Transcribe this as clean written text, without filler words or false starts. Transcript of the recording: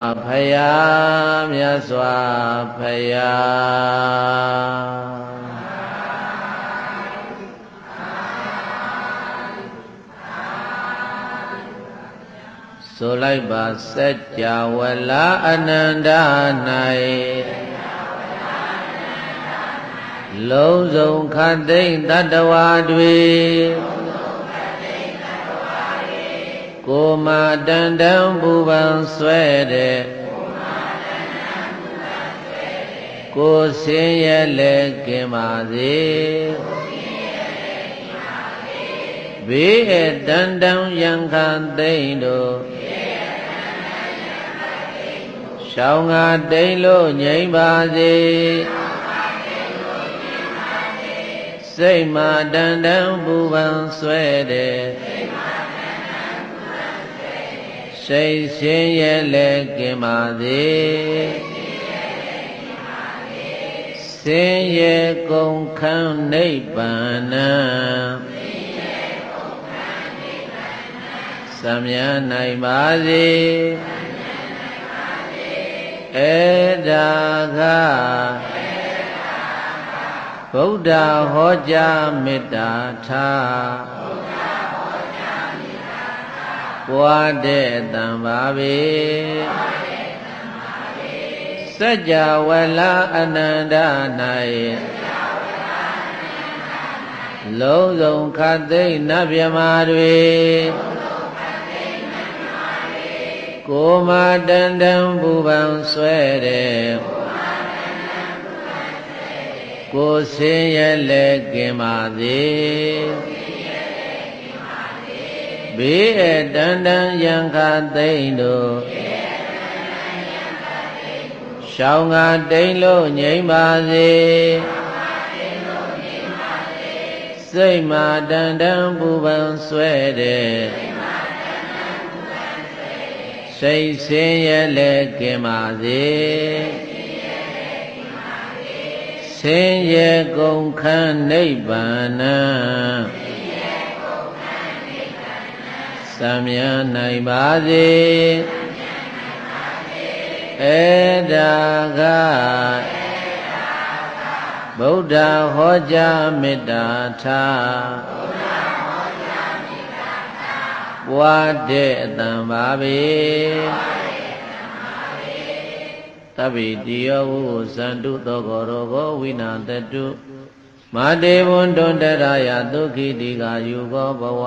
ဖယားမြတ်စွာဘုရားဆိုလိုက်ပါစัจ java လာအနန္တ၌လုံးစုံခတ်သိမ်းတတ္တဝါတွေကိုယ်မှာတန်တန်ပူပန်ဆွဲတဲ့ကိုယ်ဆင်းရဲလဲကင်ပါစေဘေးအတန်တန်ရန်ခံသိမ့်တို့ရှောင်းငါတိမ်လို့ငြိမ့်ပါစေစိတ်မှာတန်တန်ပူပန်ဆွဲတဲ့စိတ်ရှင်းရဲလဲကင်ပါစေဆင်းရဲကုန်ခန်းနိဗ္ဗာန်စံမြတ်နိုင်ပါစေဧဒါကဗုဒ္ဓဟောကြားမေတ္တာထားပွားတဲ့တံပါပေစัจ java လာအနန္တ၌လုံးစုံခတ်သိမ်းနတ်မြမာတွေကိုယ်မှာတန်တန်ပူပန်ဆွဲတဲ့ကိုယ်ဆင်းရဲလဲကင်ပါစေဘေးအတန်တန်ရန်ခသိမ့်တို့ရှောင်းငါတိမ်လို့ငြိမ့်ပါစေစိတ်မှာတန်တန်ပူပန်ဆွဲတဲ့စိတ်ဆင်းရဲလဲကင်ပါစေဆင်းရဲကုန်ခန်းနိဗ္ဗာန်စံမြတ်နိုင်ပါစေဧဒါကဗုဒ္ဓဟောကြားမေတ္တာထားပွားတဲ့အတံပါပေသဗ္ဗိတိယောဝုဇန္တုသောကောရောဂောဝိနာတတုမာတေဝန္တုတရယဒုက္ခိတိကာယုကောဘဝ